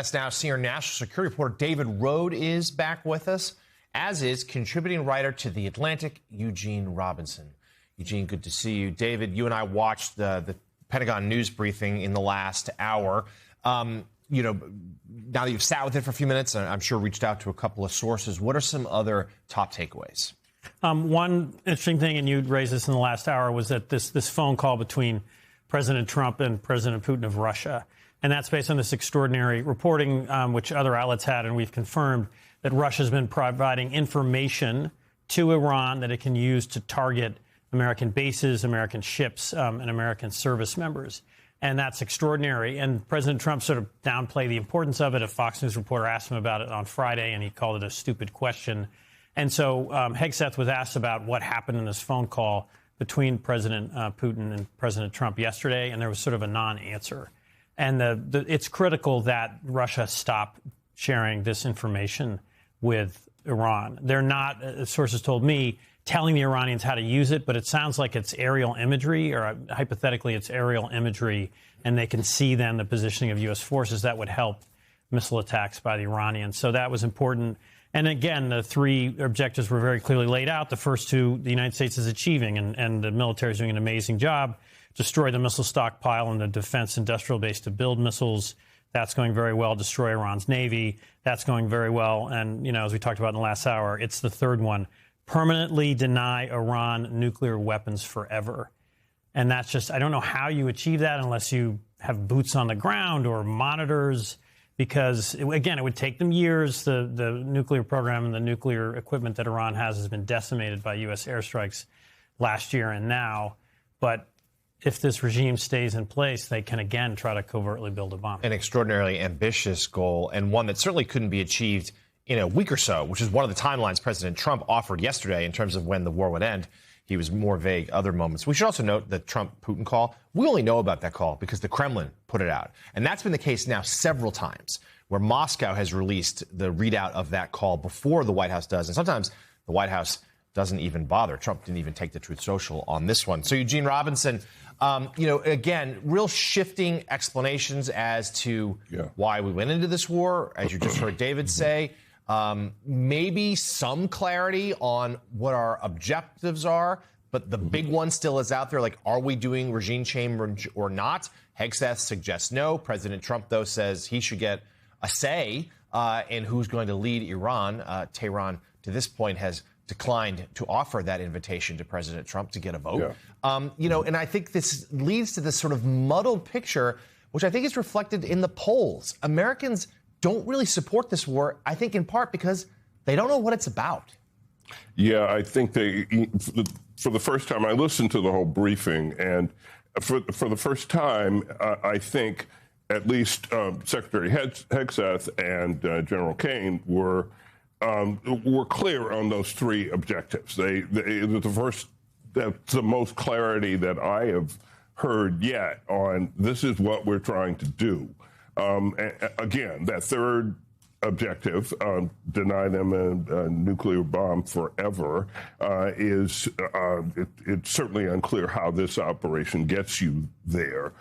That's now senior national security reporter David Rohde is back with us, as is contributing writer to The Atlantic, Eugene Robinson. Eugene, good to see you. David, you and I watched the Pentagon news briefing in the last hour. Now that you've sat with it for a few minutes, and I'm sure reached out to a couple of sources, what are some other top takeaways? One interesting thing, and you raised this in the last hour, was that this phone call between President Trump and President Putin of Russia. And that's based on this extraordinary reporting, which other outlets had, and we've confirmed that Russia's been providing information to Iran that it can use to target American bases, American ships, and American service members. And that's extraordinary. And President Trump sort of downplayed the importance of it. A Fox News reporter asked him about it on Friday, and he called it a stupid question. And so Hegseth was asked about what happened in this phone call between President Putin and President Trump yesterday, and there was sort of a non-answer. And it's critical that Russia stop sharing this information with Iran. They're not, sources told me, telling the Iranians how to use it, but it sounds like it's aerial imagery, or hypothetically it's aerial imagery, and they can see then the positioning of U.S. forces that would help missile attacks by the Iranians. So that was important. And again, the three objectives were very clearly laid out. The first two, the United States is achieving, and the military is doing an amazing job. Destroy the missile stockpile and the defense industrial base to build missiles. That's going very well. Destroy Iran's Navy. That's going very well. And, as we talked about in the last hour, it's the third one. Permanently deny Iran nuclear weapons forever. And that's just, I don't know how you achieve that unless you have boots on the ground or monitors, because, it would take them years. The nuclear program and the nuclear equipment that Iran has been decimated by U.S. airstrikes last year and now. But if this regime stays in place, they can again try to covertly build a bomb. An extraordinarily ambitious goal, and one that certainly couldn't be achieved in a week or so, which is one of the timelines President Trump offered yesterday in terms of when the war would end. He was more vague other moments. We should also note the Trump-Putin call. We only know about that call because the Kremlin put it out. And that's been the case now several times, where Moscow has released the readout of that call before the White House does. And sometimes the White House doesn't even bother. Trump didn't even take the Truth Social on this one. So, Eugene Robinson, again, real shifting explanations as to why we went into this war, as you just heard David say. Maybe some clarity on what our objectives are, but the big one still is out there. Like, are we doing regime change or not? Hegseth suggests no. President Trump, though, says he should get a say in who's going to lead Iran. Tehran, to this point, has declined to offer that invitation to President Trump to get a vote. And I think this leads to this sort of muddled picture, which I think is reflected in the polls. Americans don't really support this war, I think in part because they don't know what it's about. Yeah, I think for the first time, I listened to the whole briefing, and for the first time, I think at least Secretary Hegseth and General Kane were clear on those three objectives. That's the most clarity that I have heard yet on this is what we're trying to do. Again, that third objective, deny them a nuclear bomb forever, it's certainly unclear how this operation gets you there.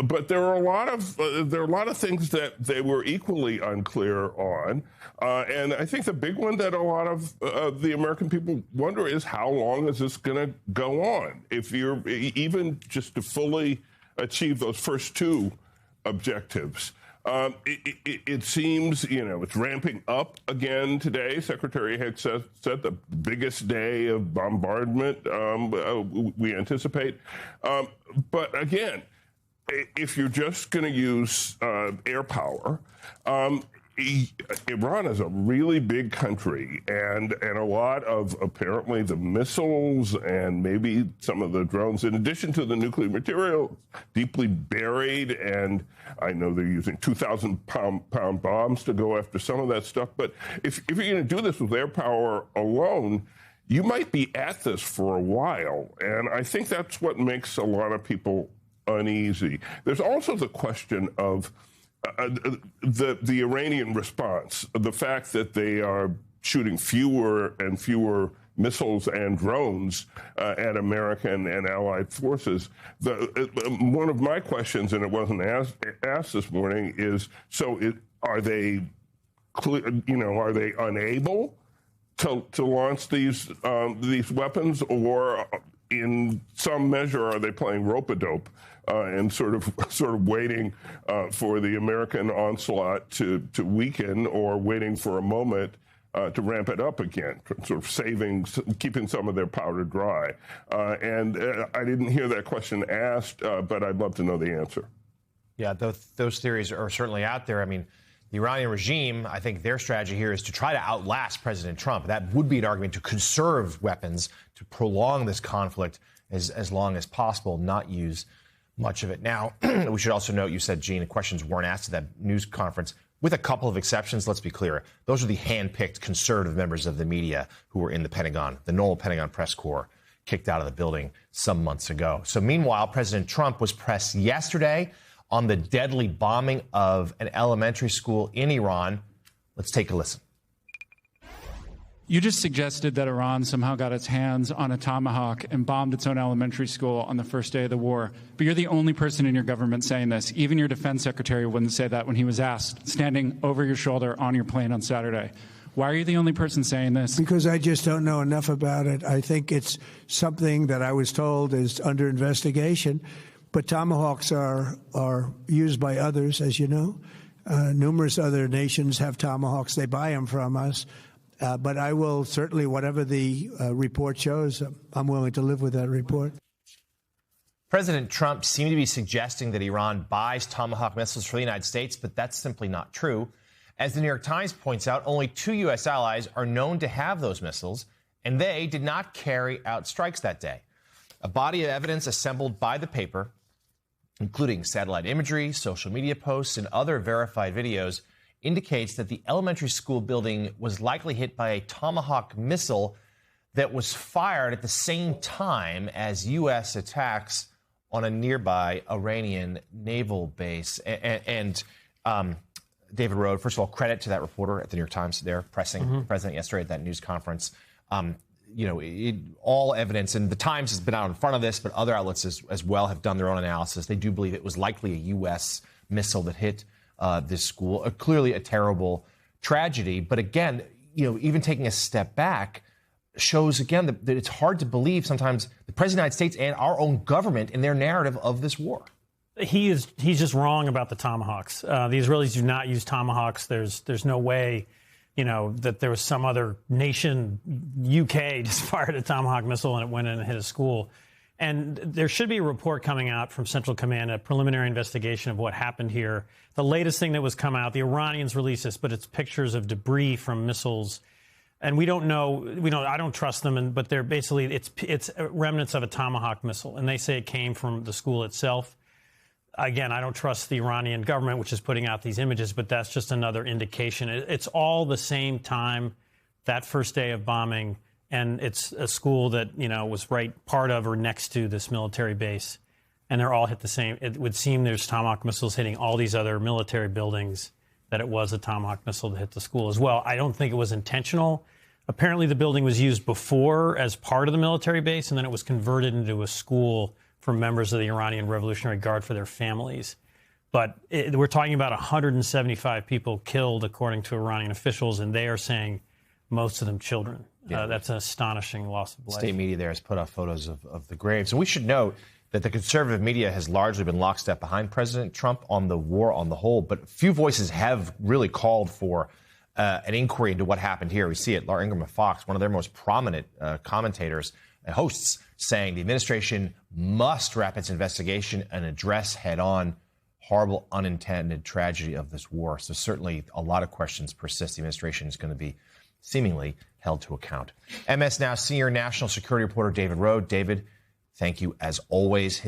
But there are a lot of things that they were equally unclear on, and I think the big one that a lot of the American people wonder is how long is this going to go on? If you're even just to fully achieve those first two objectives. It seems, it's ramping up again today. Secretary Hegseth said the biggest day of bombardment we anticipate. But again, if you're just going to use air power, Iran is a really big country, and a lot of apparently the missiles and maybe some of the drones, in addition to the nuclear material, deeply buried. And I know they're using 2,000-pound bombs to go after some of that stuff. But if you're going to do this with air power alone, you might be at this for a while. And I think that's what makes a lot of people uneasy. There's also the question of the Iranian response, the fact that they are shooting fewer and fewer missiles and drones at American and allied forces. One of my questions, and it wasn't asked this morning, is so Are they, are they unable to launch these weapons, or in some measure are they playing rope-a-dope and sort of waiting for the American onslaught to weaken, or waiting for a moment to ramp it up again, sort of keeping some of their powder dry? And I didn't hear that question asked, but I'd love to know the answer. Yeah, those theories are certainly out there. I mean, the Iranian regime, I think their strategy here is to try to outlast President Trump. That would be an argument to conserve weapons, to prolong this conflict as long as possible, not use much of it. Now, we should also note, you said, Gene, the questions weren't asked at that news conference, with a couple of exceptions. Let's be clear. Those are the hand-picked conservative members of the media who were in the Pentagon, the Noel Pentagon press corps, kicked out of the building some months ago. So meanwhile, President Trump was pressed yesterday on the deadly bombing of an elementary school in Iran. Let's take a listen. You just suggested that Iran somehow got its hands on a Tomahawk and bombed its own elementary school on the first day of the war. But you're the only person in your government saying this. Even your defense secretary wouldn't say that when he was asked, standing over your shoulder on your plane on Saturday. Why are you the only person saying this? Because I just don't know enough about it. I think it's something that I was told is under investigation. But Tomahawks are used by others, as you know. Numerous other nations have Tomahawks. They buy them from us. But I will certainly, whatever the report shows, I'm willing to live with that report. President Trump seemed to be suggesting that Iran buys Tomahawk missiles for the United States, but that's simply not true. As the New York Times points out, only 2 U.S. allies are known to have those missiles, and they did not carry out strikes that day. A body of evidence assembled by the paper, including satellite imagery, social media posts, and other verified videos, indicates that the elementary school building was likely hit by a Tomahawk missile that was fired at the same time as U.S. attacks on a nearby Iranian naval base. And David Rode, first of all, credit to that reporter at the New York Times there, pressing the president yesterday at that news conference. All evidence, and the Times has been out in front of this, but other outlets as well have done their own analysis. They do believe it was likely a U.S. missile that hit this school. Clearly a terrible tragedy. But again, even taking a step back shows again that it's hard to believe sometimes the President of the United States and our own government in their narrative of this war. He's just wrong about the Tomahawks. The Israelis do not use Tomahawks. There's no way, that there was some other nation, UK, just fired a Tomahawk missile and it went in and hit a school. And there should be a report coming out from Central Command, a preliminary investigation of what happened here. The latest thing that was come out, the Iranians released this, but it's pictures of debris from missiles. And we don't know, I don't trust them, but they're basically, it's remnants of a Tomahawk missile. And they say it came from the school itself. Again, I don't trust the Iranian government, which is putting out these images, but that's just another indication. It's all the same time, that first day of bombing. And it's a school that, was right part of or next to this military base. And they're all hit the same. It would seem there's Tomahawk missiles hitting all these other military buildings, that it was a Tomahawk missile that hit the school as well. I don't think it was intentional. Apparently the building was used before as part of the military base, and then it was converted into a school for members of the Iranian Revolutionary Guard for their families. But we're talking about 175 people killed, according to Iranian officials, and they are saying most of them children. Yeah. That's an astonishing loss of life. State media there has put up photos of the graves. And we should note that the conservative media has largely been lockstep behind President Trump on the war on the whole, but few voices have really called for an inquiry into what happened here. We see it, Laura Ingraham of Fox, one of their most prominent commentators and hosts, saying the administration must wrap its investigation and address head-on horrible unintended tragedy of this war. So certainly a lot of questions persist. The administration is going to be seemingly held to account. MS Now senior national security reporter David Rode. David, thank you as always.